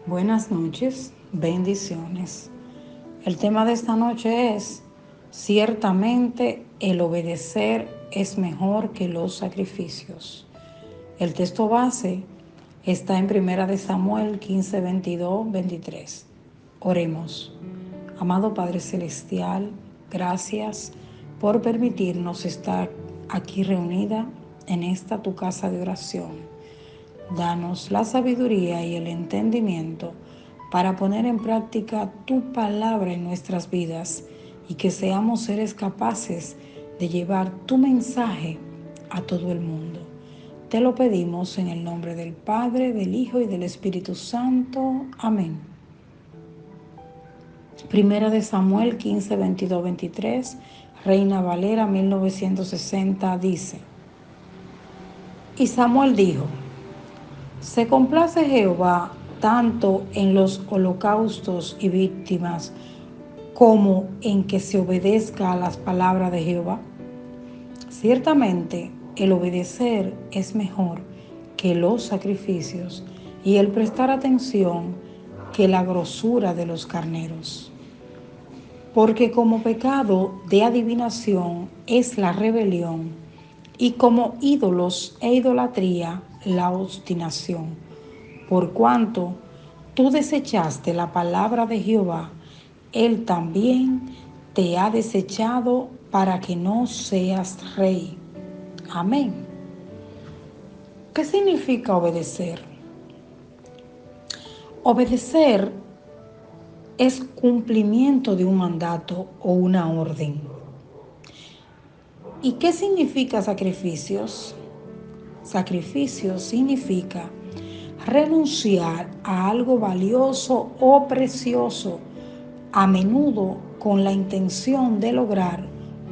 Buenas noches, bendiciones. El tema de esta noche es: ciertamente el obedecer es mejor que los sacrificios. El texto base está en 1 Samuel 15, 22, 23. Oremos. Amado Padre Celestial, gracias por permitirnos estar aquí reunida en esta tu casa de oración. Danos la sabiduría y el entendimiento para poner en práctica tu palabra en nuestras vidas y que seamos seres capaces de llevar tu mensaje a todo el mundo. Te lo pedimos en el nombre del Padre, del Hijo y del Espíritu Santo. Amén. 1 Samuel 15, 22, 23, Reina Valera 1960 dice: Y Samuel dijo: Se complace Jehová tanto en los holocaustos y víctimas como en que se obedezca a las palabras de Jehová. Ciertamente el obedecer es mejor que los sacrificios y el prestar atención que la grosura de los carneros. Porque como pecado de adivinación es la rebelión, y como ídolos e idolatría la obstinación. Por cuanto tú desechaste la palabra de Jehová, Él también te ha desechado para que no seas rey. Amén. ¿Qué significa obedecer? Obedecer es cumplimiento de un mandato o una orden. ¿Y qué significa sacrificios? Sacrificio significa renunciar a algo valioso o precioso, a menudo con la intención de lograr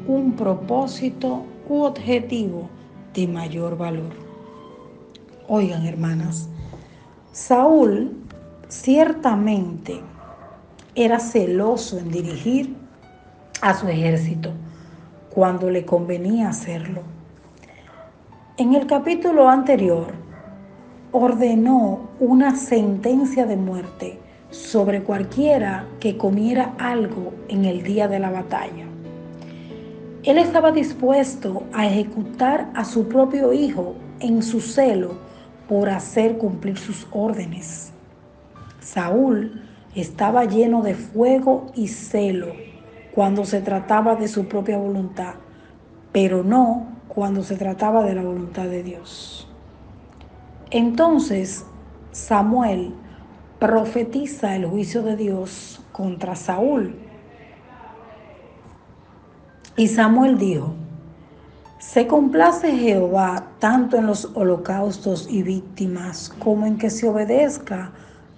un propósito u objetivo de mayor valor. Oigan, hermanas, Saúl ciertamente era celoso en dirigir a su ejército cuando le convenía hacerlo. En el capítulo anterior, ordenó una sentencia de muerte sobre cualquiera que comiera algo en el día de la batalla. Él estaba dispuesto a ejecutar a su propio hijo en su celo por hacer cumplir sus órdenes. Saúl estaba lleno de fuego y celo cuando se trataba de su propia voluntad, pero no cuando se trataba de la voluntad de Dios. Entonces Samuel profetiza el juicio de Dios contra Saúl. Y Samuel dijo: Se complace Jehová tanto en los holocaustos y víctimas como en que se obedezca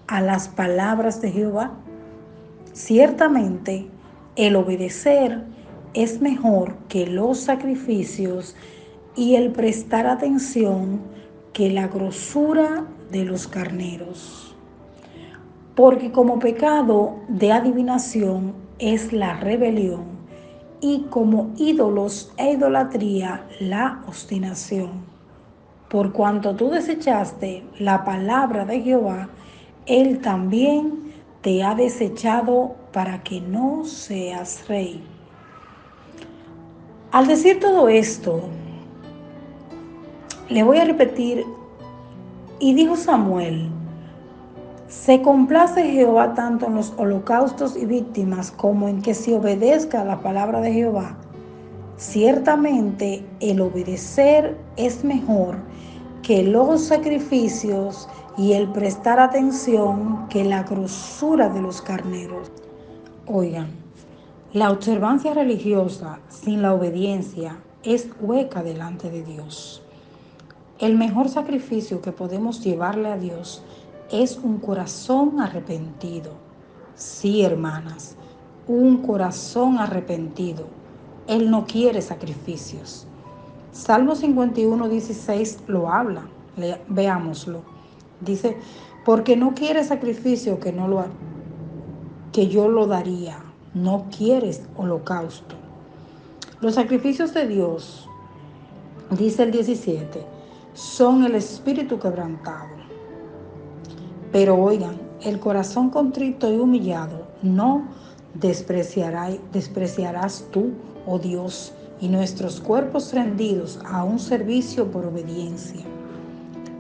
a las palabras de Jehová. Ciertamente, el obedecer es mejor que los sacrificios y el prestar atención que la grosura de los carneros. Porque como pecado de adivinación es la rebelión, y como ídolos e idolatría la obstinación. Por cuanto tú desechaste la palabra de Jehová, Él también te ha desechado para que no seas rey. Al decir todo esto, le voy a repetir: y dijo Samuel: Se complace Jehová tanto en los holocaustos y víctimas como en que se obedezca a la palabra de Jehová. Ciertamente el obedecer es mejor que los sacrificios y el prestar atención que la grosura de los carneros. Oigan, la observancia religiosa sin la obediencia es hueca delante de Dios. El mejor sacrificio que podemos llevarle a Dios es un corazón arrepentido. Sí, hermanas, un corazón arrepentido. Él no quiere sacrificios. Salmo 51, 16 lo habla. Veámoslo. Dice: porque no quiere sacrificio que yo lo daría. No quieres holocausto. Los sacrificios de Dios, dice el 17, son el espíritu quebrantado. Pero oigan, el corazón contrito y humillado no despreciarás tú, oh Dios, y nuestros cuerpos rendidos a un servicio por obediencia.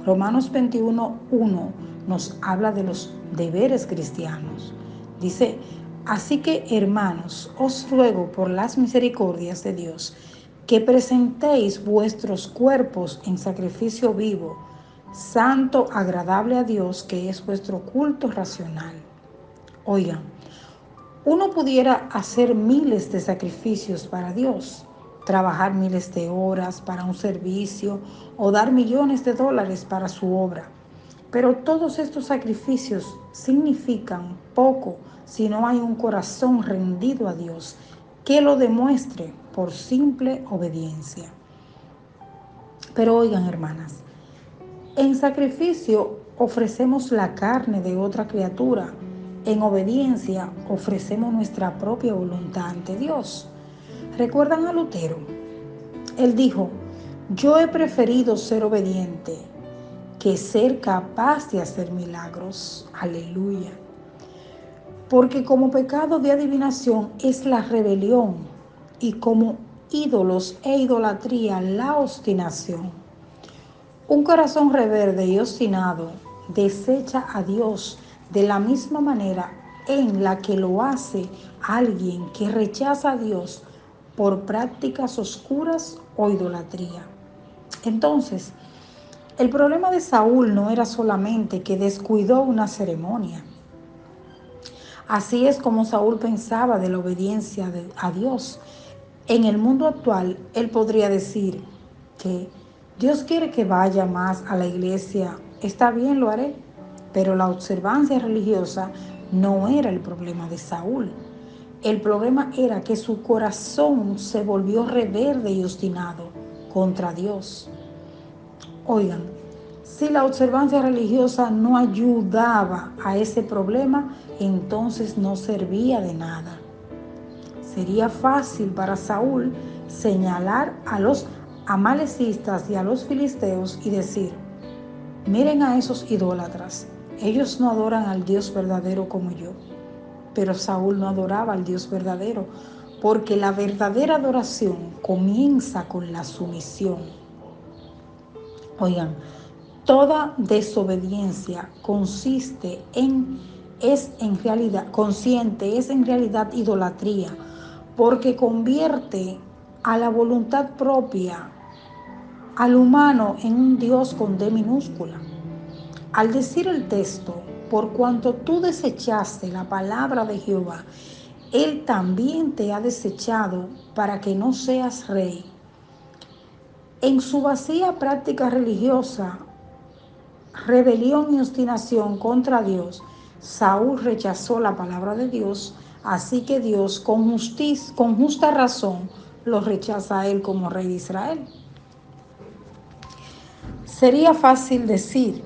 Romanos 21:1 nos habla de los deberes cristianos. Dice, así que hermanos, os ruego por las misericordias de Dios que presentéis vuestros cuerpos en sacrificio vivo, santo, agradable a Dios, que es vuestro culto racional. Oigan, uno pudiera hacer miles de sacrificios para Dios, trabajar miles de horas para un servicio o dar millones de dólares para su obra. Pero todos estos sacrificios significan poco si no hay un corazón rendido a Dios que lo demuestre por simple obediencia. Pero oigan, hermanas, en sacrificio ofrecemos la carne de otra criatura. En obediencia ofrecemos nuestra propia voluntad ante Dios. ¿Recuerdan a Lutero? Él dijo, yo he preferido ser obediente que ser capaz de hacer milagros. Aleluya. Porque como pecado de adivinación es la rebelión y como ídolos e idolatría la obstinación. Un corazón rebelde y obstinado desecha a Dios de la misma manera en la que lo hace alguien que rechaza a Dios por prácticas oscuras o idolatría. Entonces, el problema de Saúl no era solamente que descuidó una ceremonia. Así es como Saúl pensaba de la obediencia a Dios. En el mundo actual, él podría decir que Dios quiere que vaya más a la iglesia. Está bien, lo haré. Pero la observancia religiosa no era el problema de Saúl. El problema era que su corazón se volvió rebelde y obstinado contra Dios. Oigan, si la observancia religiosa no ayudaba a ese problema, entonces no servía de nada. Sería fácil para Saúl señalar a los amalecistas y a los filisteos y decir, miren a esos idólatras, ellos no adoran al Dios verdadero como yo. Pero Saúl no adoraba al Dios verdadero, porque la verdadera adoración comienza con la sumisión. Oigan, toda desobediencia es en realidad idolatría, porque convierte a la voluntad propia, al humano, en un Dios con D minúscula. Al decir el texto, por cuanto tú desechaste la palabra de Jehová, Él también te ha desechado para que no seas rey. En su vacía práctica religiosa, rebelión y obstinación contra Dios, Saúl rechazó la palabra de Dios, así que Dios con justa razón lo rechaza a él como rey de Israel. Sería fácil decir,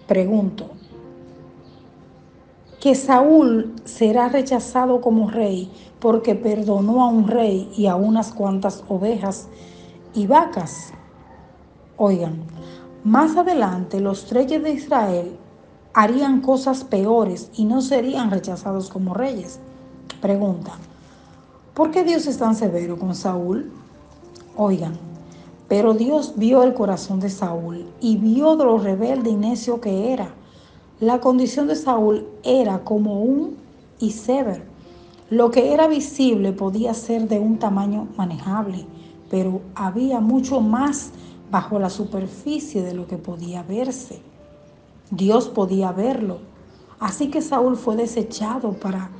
pregunto, que Saúl será rechazado como rey porque perdonó a un rey y a unas cuantas ovejas y vacas. Oigan, más adelante los reyes de Israel harían cosas peores y no serían rechazados como reyes. Pregunta, ¿por qué Dios es tan severo con Saúl? Oigan, pero Dios vio el corazón de Saúl y vio de lo rebelde y necio que era. La condición de Saúl era como un iceberg. Lo que era visible podía ser de un tamaño manejable, pero había mucho más bajo la superficie de lo que podía verse. Dios podía verlo. Así que Saúl fue desechado para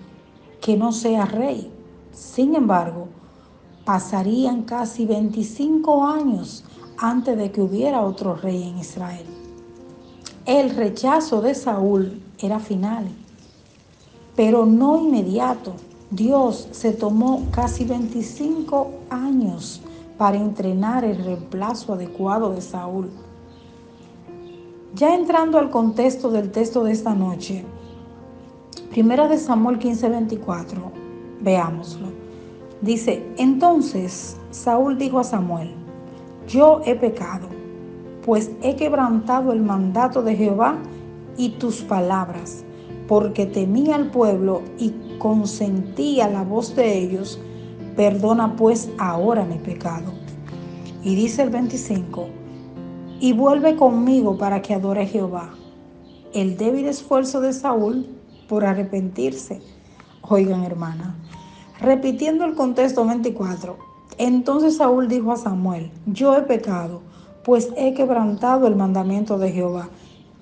que no sea rey. Sin embargo, pasarían casi 25 años antes de que hubiera otro rey en Israel. El rechazo de Saúl era final, pero no inmediato. Dios se tomó casi 25 años para entrenar el reemplazo adecuado de Saúl. Ya entrando al contexto del texto de esta noche, 1 de Samuel 15:24, veámoslo. Dice, entonces Saúl dijo a Samuel, yo he pecado, pues he quebrantado el mandato de Jehová y tus palabras, porque temía al pueblo y consentía la voz de ellos, perdona pues ahora mi pecado. Y dice el 25, y vuelve conmigo para que adore a Jehová. El débil esfuerzo de Saúl por arrepentirse. Oigan, hermana, repitiendo el contexto 24, entonces Saúl dijo a Samuel, yo he pecado, pues he quebrantado el mandamiento de Jehová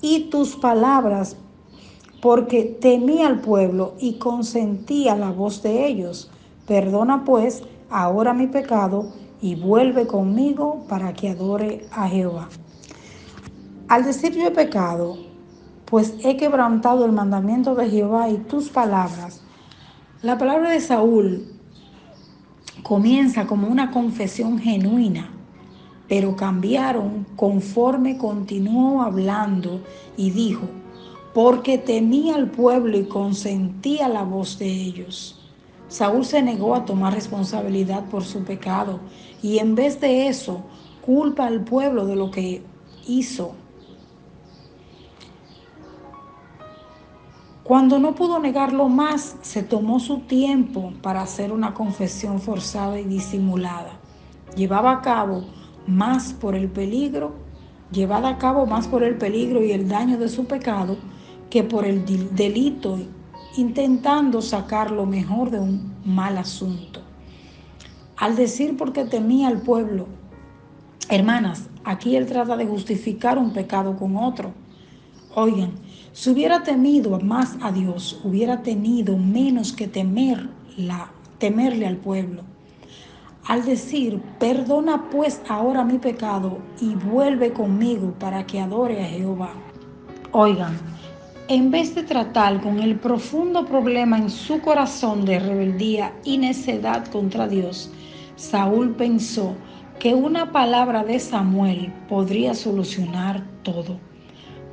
y tus palabras, porque temí al pueblo y consentí a la voz de ellos. Perdona pues ahora mi pecado y vuelve conmigo para que adore a Jehová. Al decir yo he pecado, pues he quebrantado el mandamiento de Jehová y tus palabras, la palabra de Saúl comienza como una confesión genuina, pero cambiaron conforme continuó hablando y dijo, porque temía al pueblo y consentía la voz de ellos. Saúl se negó a tomar responsabilidad por su pecado y en vez de eso culpa al pueblo de lo que hizo. Cuando no pudo negarlo más, se tomó su tiempo para hacer una confesión forzada y disimulada. Llevaba a cabo más por el peligro, llevada a cabo más por el peligro y el daño de su pecado que por el delito, intentando sacar lo mejor de un mal asunto. Al decir porque temía al pueblo, hermanas, aquí él trata de justificar un pecado con otro. Oigan, si hubiera temido más a Dios, hubiera tenido menos que temerle al pueblo. Al decir, perdona pues ahora mi pecado y vuelve conmigo para que adore a Jehová. Oigan, en vez de tratar con el profundo problema en su corazón de rebeldía y necedad contra Dios, Saúl pensó que una palabra de Samuel podría solucionar todo.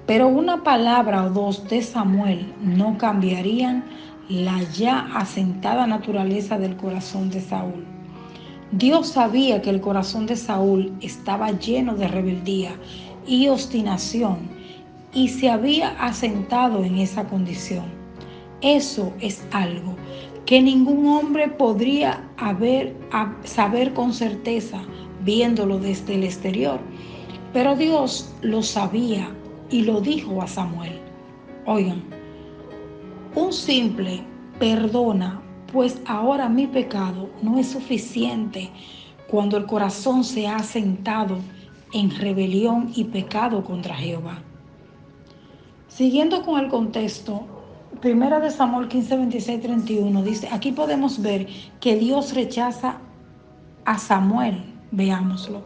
Pero una palabra o dos de Samuel no cambiarían la ya asentada naturaleza del corazón de Saúl. Dios sabía que el corazón de Saúl estaba lleno de rebeldía y obstinación y se había asentado en esa condición. Eso es algo que ningún hombre podría saber con certeza viéndolo desde el exterior. Pero Dios lo sabía y lo dijo a Samuel. Oigan, un simple perdona, pues ahora mi pecado no es suficiente cuando el corazón se ha sentado en rebelión y pecado contra Jehová. Siguiendo con el contexto, Primera de Samuel 15, 26, 31 dice, aquí podemos ver que Dios rechaza a Samuel. Veámoslo.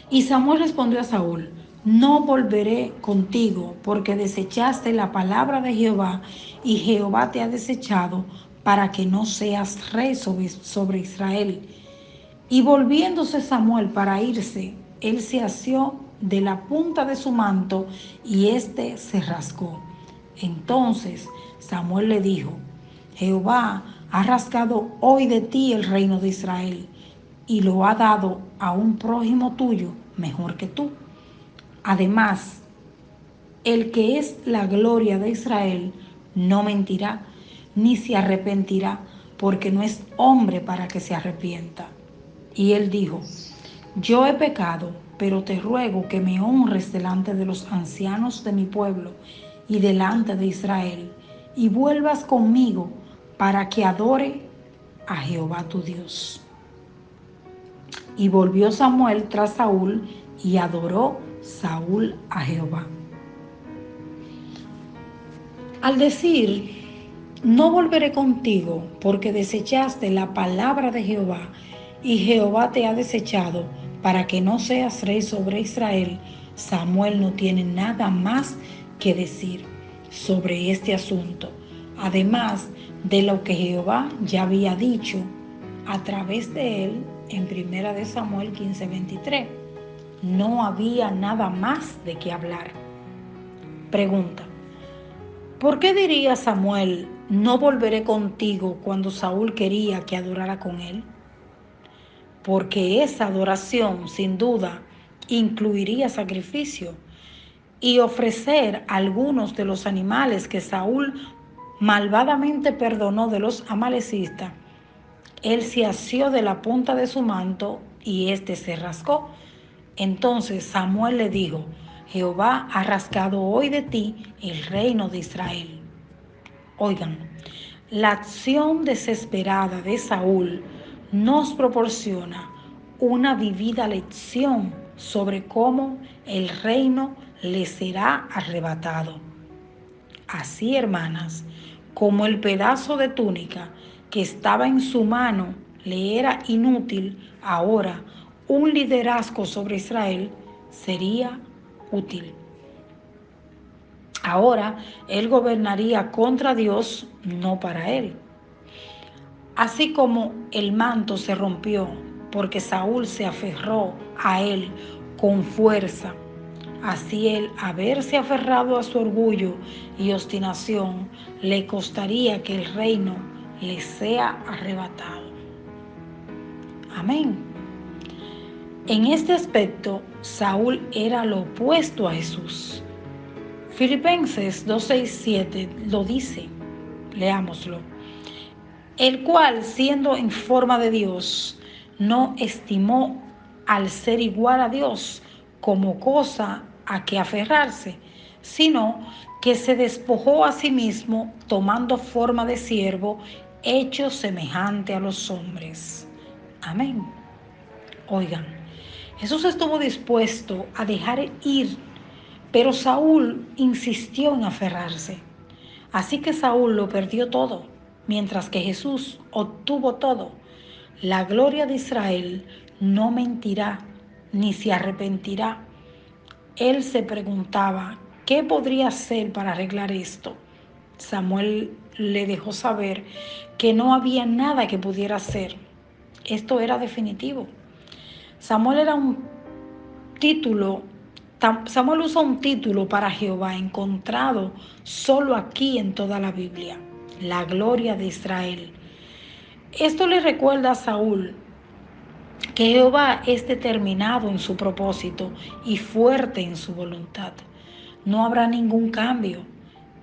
Y Samuel respondió a Saúl, no volveré contigo, porque desechaste la palabra de Jehová, y Jehová te ha desechado para que no seas rey sobre Israel. Y volviéndose Samuel para irse, él se asió de la punta de su manto, y éste se rasgó. Entonces Samuel le dijo, Jehová ha rasgado hoy de ti el reino de Israel, y lo ha dado a un prójimo tuyo mejor que tú. Además, el que es la gloria de Israel no mentirá, ni se arrepentirá, porque no es hombre para que se arrepienta. Y él dijo, yo he pecado, pero te ruego que me honres delante de los ancianos de mi pueblo y delante de Israel, y vuelvas conmigo para que adore a Jehová tu Dios. Y volvió Samuel tras Saúl y adoró Saúl a Jehová. Al decir, no volveré contigo porque desechaste la palabra de Jehová y Jehová te ha desechado para que no seas rey sobre Israel, Samuel no tiene nada más que decir sobre este asunto, además de lo que Jehová ya había dicho a través de él en 1 de Samuel 15:23. No había nada más de qué hablar. Pregunta, ¿por qué diría Samuel, no volveré contigo cuando Saúl quería que adorara con él? Porque esa adoración, sin duda, incluiría sacrificio. y ofrecer algunos de los animales que Saúl malvadamente perdonó de los amalecistas, él se asió de la punta de su manto y éste se rascó. Entonces Samuel le dijo: Jehová ha rascado hoy de ti el reino de Israel. Oigan, la acción desesperada de Saúl nos proporciona una vivida lección sobre cómo el reino le será arrebatado. Así, hermanas, como el pedazo de túnica que estaba en su mano le era inútil, ahora un liderazgo sobre Israel sería útil. Ahora él gobernaría contra Dios, no para él. Así como el manto se rompió porque Saúl se aferró a él con fuerza, así él haberse aferrado a su orgullo y obstinación le costaría que el reino le sea arrebatado. Amén. En este aspecto, Saúl era lo opuesto a Jesús. Filipenses 2:6-7 lo dice, leámoslo. El cual, siendo en forma de Dios, no estimó al ser igual a Dios como cosa a que aferrarse, sino que se despojó a sí mismo, tomando forma de siervo, hecho semejante a los hombres. Amén. Oigan, Jesús estuvo dispuesto a dejar ir, pero Saúl insistió en aferrarse. Así que Saúl lo perdió todo, mientras que Jesús obtuvo todo. La gloria de Israel no mentirá ni se arrepentirá. Él se preguntaba, ¿qué podría hacer para arreglar esto? Samuel le dejó saber que no había nada que pudiera hacer. Esto era definitivo. Samuel era un título, Samuel usa un título para Jehová encontrado solo aquí en toda la Biblia: la gloria de Israel. Esto le recuerda a Saúl que Jehová es determinado en su propósito y fuerte en su voluntad. No habrá ningún cambio.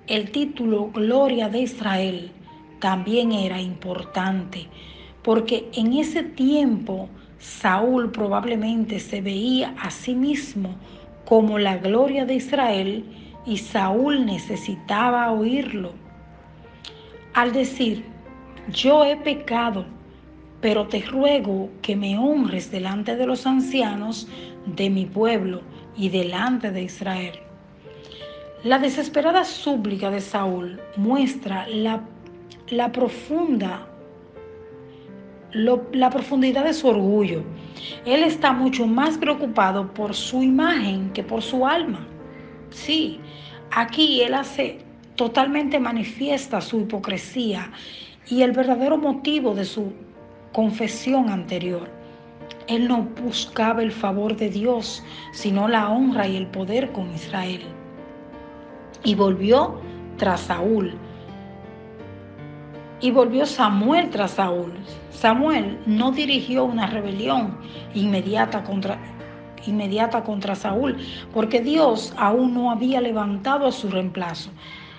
El título Gloria de Israel también era importante, porque en ese tiempo Saúl probablemente se veía a sí mismo como la gloria de Israel y Saúl necesitaba oírlo. Al decir, yo he pecado, pero te ruego que me honres delante de los ancianos de mi pueblo y delante de Israel. La desesperada súplica de Saúl muestra la profundidad de su orgullo. Él está mucho más preocupado por su imagen que por su alma. Sí, aquí él hace totalmente manifiesta su hipocresía y el verdadero motivo de su confesión anterior. Él no buscaba el favor de Dios, sino la honra y el poder con Israel. Y volvió tras Saúl. Y volvió Samuel tras Saúl. Samuel no dirigió una rebelión inmediata contra Saúl, porque Dios aún no había levantado a su reemplazo.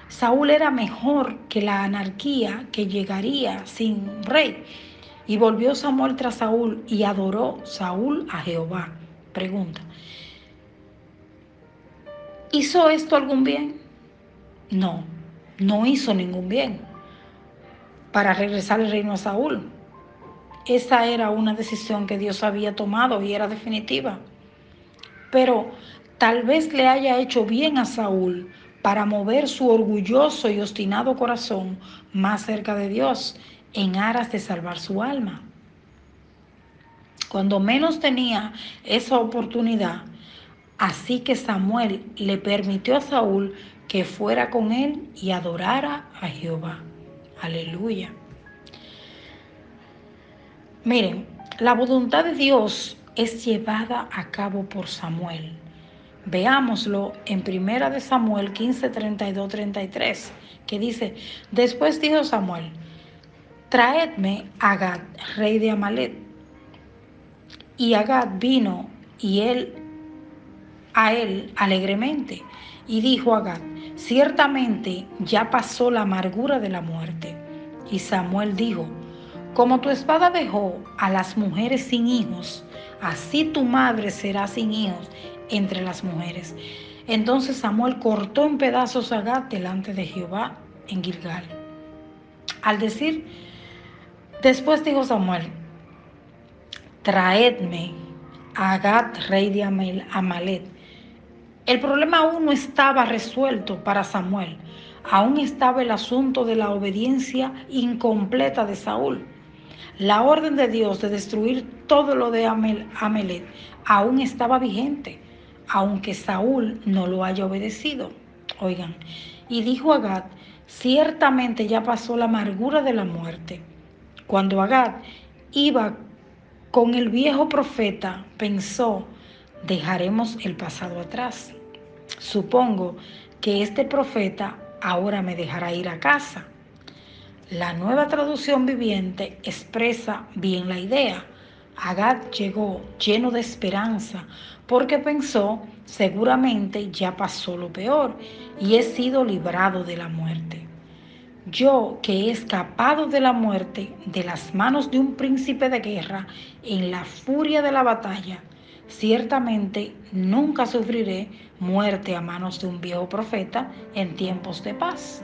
Saúl era mejor que la anarquía que llegaría sin rey. Y volvió Samuel tras Saúl y adoró Saúl a Jehová. Pregunta: ¿hizo esto algún bien? No, no hizo ningún bien para regresar el reino a Saúl. Esa era una decisión que Dios había tomado y era definitiva. Pero tal vez le haya hecho bien a Saúl para mover su orgulloso y obstinado corazón más cerca de Dios en aras de salvar su alma. Cuando menos tenía esa oportunidad, así que Samuel le permitió a Saúl que fuera con él y adorara a Jehová. Aleluya. Miren, la voluntad de Dios es llevada a cabo por Samuel. Veámoslo en 1 de Samuel 15, 32, 33, que dice: después dijo Samuel, traedme a Agag, rey de Amalek. Y Agag vino, y él a él alegremente y dijo a Gad: ciertamente ya pasó la amargura de la muerte. Y Samuel dijo: como tu espada dejó a las mujeres sin hijos, así tu madre será sin hijos entre las mujeres. Entonces Samuel cortó en pedazos a Gad delante de Jehová en Gilgal. Al decir, después dijo Samuel: traedme a Gad, rey de Amalek. El problema aún no estaba resuelto para Samuel. Aún estaba el asunto de la obediencia incompleta de Saúl. La orden de Dios de destruir todo lo de Amalek aún estaba vigente, aunque Saúl no lo haya obedecido. Oigan, y dijo a Gad: ciertamente ya pasó la amargura de la muerte. Cuando Agad iba con el viejo profeta, pensó: dejaremos el pasado atrás. Supongo que este profeta ahora me dejará ir a casa. La nueva traducción viviente expresa bien la idea. Agad llegó lleno de esperanza porque pensó: seguramente ya pasó lo peor y he sido librado de la muerte. Yo, que he escapado de la muerte de las manos de un príncipe de guerra en la furia de la batalla, ciertamente nunca sufriré muerte a manos de un viejo profeta en tiempos de paz.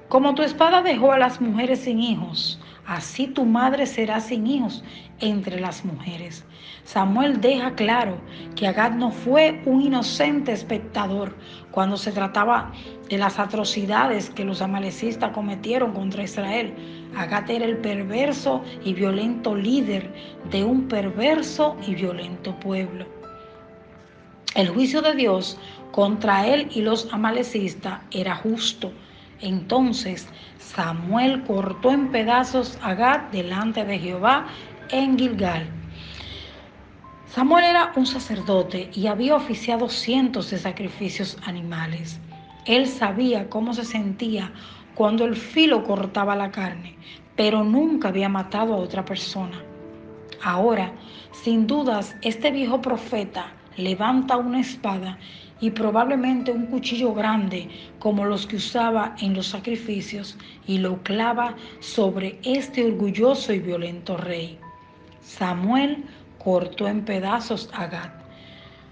Como tu espada dejó a las mujeres sin hijos, así tu madre será sin hijos entre las mujeres. Samuel deja claro que Agad no fue un inocente espectador cuando se trataba de las atrocidades que los amalecistas cometieron contra Israel. Agad era el perverso y violento líder de un perverso y violento pueblo. El juicio de Dios contra él y los amalecistas era justo. Entonces Samuel cortó en pedazos a Agad delante de Jehová en Gilgal. Samuel era un sacerdote y había oficiado cientos de sacrificios animales. Él sabía cómo se sentía cuando el filo cortaba la carne, pero nunca había matado a otra persona. Ahora, sin dudas, este viejo profeta levanta una espada y probablemente un cuchillo grande como los que usaba en los sacrificios y lo clava sobre este orgulloso y violento rey. Samuel cortó en pedazos a Gad.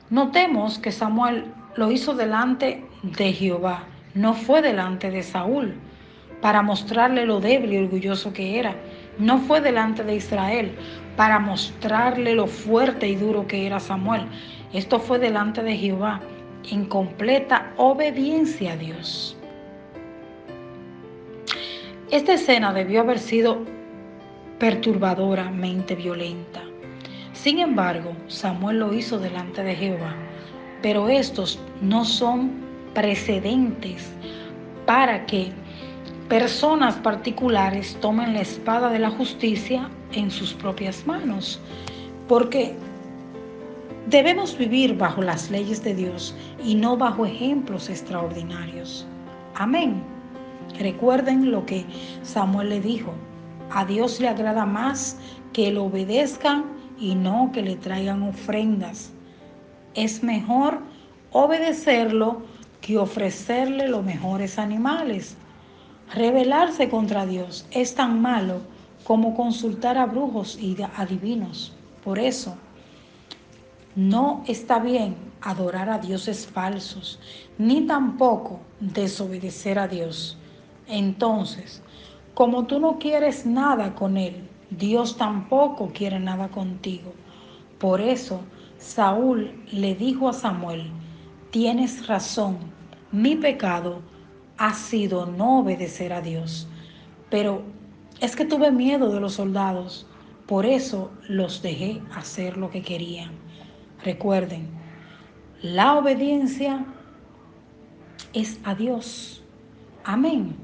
Notemos que Samuel lo hizo delante de Jehová, no fue delante de Saúl, para mostrarle lo débil y orgulloso que era. No fue delante de Israel, para mostrarle lo fuerte y duro que era Samuel. Esto fue delante de Jehová, en completa obediencia a Dios. Esta escena debió haber sido perturbadoramente violenta. Sin embargo, Samuel lo hizo delante de Jehová, pero estos no son precedentes para que personas particulares tomen la espada de la justicia en sus propias manos, porque debemos vivir bajo las leyes de Dios y no bajo ejemplos extraordinarios. Amén. Recuerden lo que Samuel le dijo: a Dios le agrada más que le obedezcan y no que le traigan ofrendas. Es mejor obedecerlo que ofrecerle los mejores animales. Rebelarse contra Dios es tan malo como consultar a brujos y adivinos. Por eso, no está bien adorar a dioses falsos, ni tampoco desobedecer a Dios. Entonces, como tú no quieres nada con Él, Dios tampoco quiere nada contigo. Por eso, Saúl le dijo a Samuel: tienes razón, mi pecado ha sido no obedecer a Dios. Pero es que tuve miedo de los soldados, por eso los dejé hacer lo que querían. Recuerden, la obediencia es a Dios. Amén.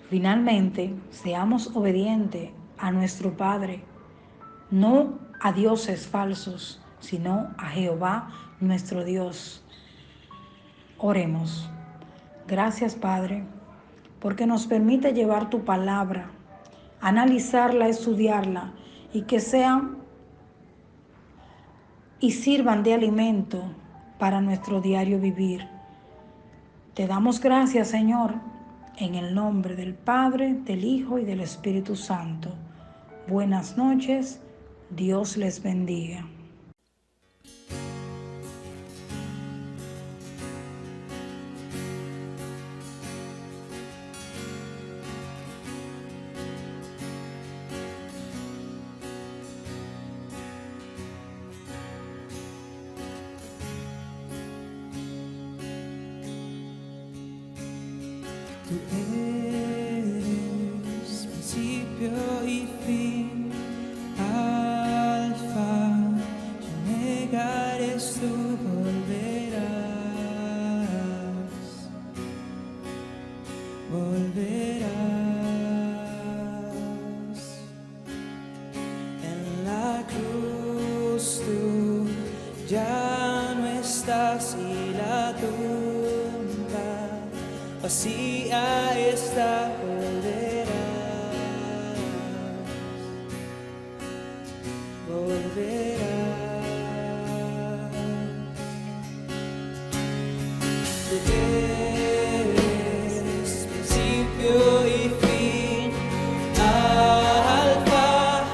Finalmente, seamos obedientes a nuestro Padre, no a dioses falsos, sino a Jehová nuestro Dios. Oremos. Gracias, Padre, porque nos permite llevar tu palabra, analizarla, estudiarla y que sean y sirvan de alimento para nuestro diario vivir. Te damos gracias, Señor, en el nombre del Padre, del Hijo y del Espíritu Santo. Buenas noches, Dios les bendiga. Tú eres principio y fin, Alfa y Omega eres tú, volverás. En la cruz tú ya no estás y la tumba vacía está, volverás. Tú eres principio y fin, Alfa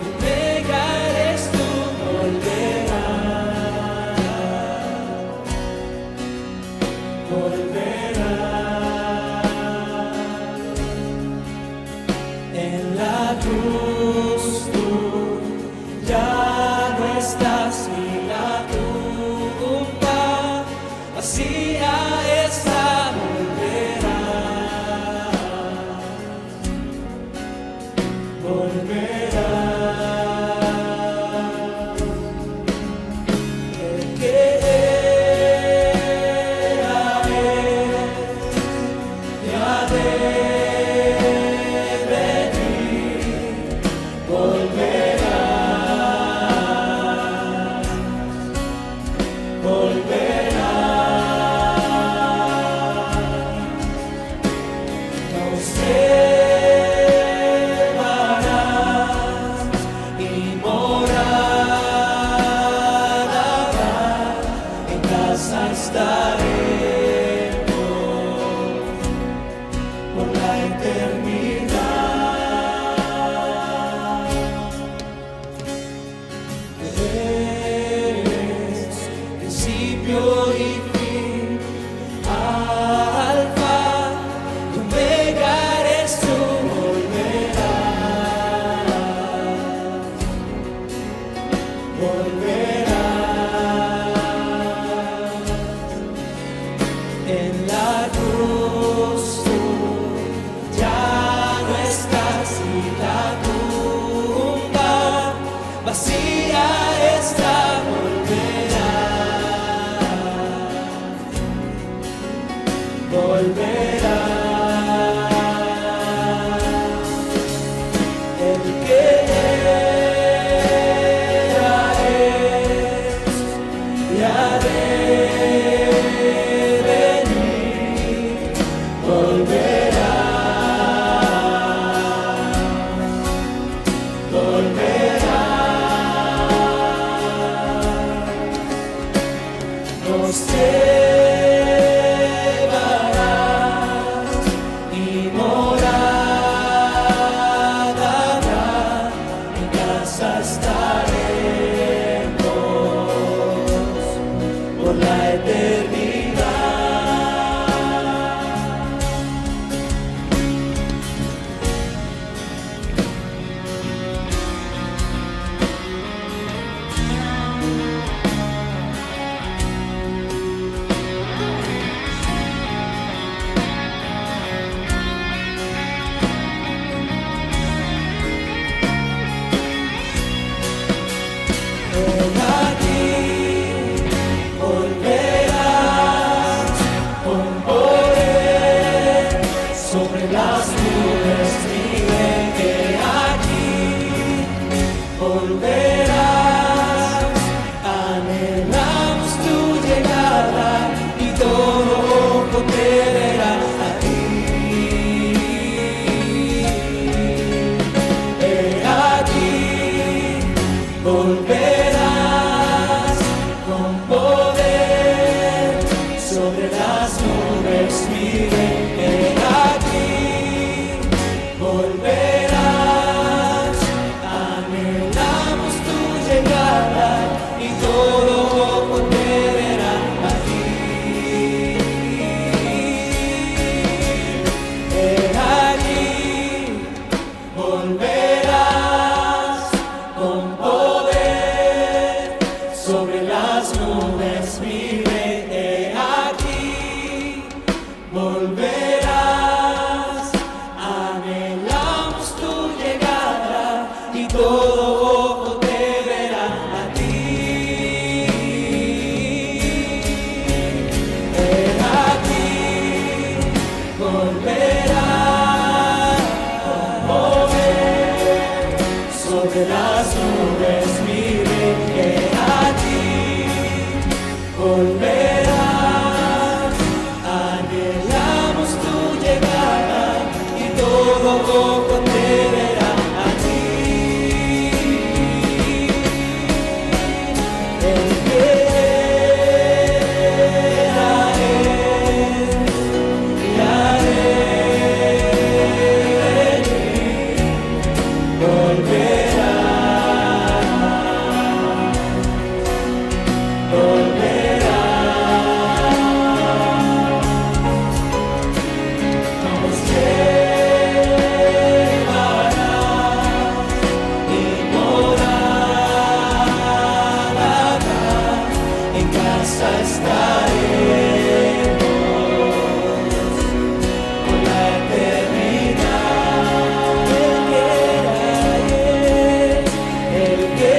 y Omega eres tú, volverás. En la cruz tú ya no estás y la tumba vacía está, volverás. El que era es, ya debe venir, volverás, nos llevarás y morada habrá, en casa estaremos por la eternidad. Eres principio y fin, Alfa y Omega eres tú, volverás. En la cruz tú ya no estás y la tumba vacía está, volverás. El que era es, ya debe venir, volverás. Nos llevarás nubes miré, he aquí volverás. Anhelamos tu llegada y todo ojo te verá a ti. He aquí volverás con poder sobre las nubes miré, he aquí volverás. Anhelamos tu llegada y todo ojo te verá a ti. He aquí volverás con poder sobre las nubes miré, he aquí volverás. Anhelamos tu llegada y todo ojo te verá a ti. El que era es y haré venir, volverá, volverá. Nos llevará y morada habrá, en casa estaremos por la eternidad. El que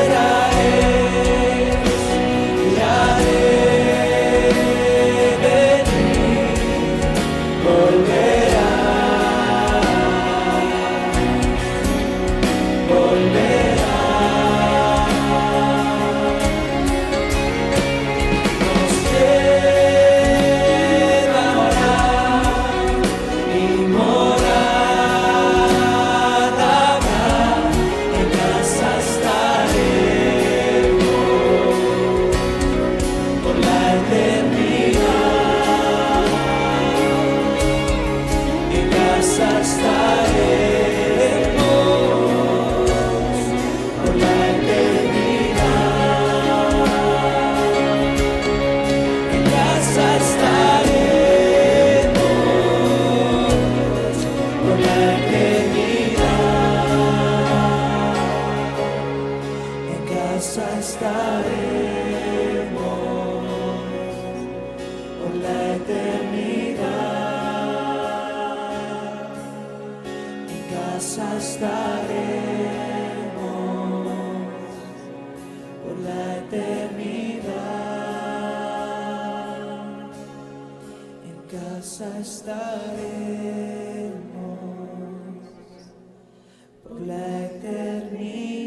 era es y haré venir, volverá, volverá. Nos llevará y morada habrá, en casa estaremos por la eternidad. En casa estaremos por la eternidad. En casa estaremos por la eternidad. En casa estaremos por la eternidad. En casa estaremos por la eternidad. En casa estaremos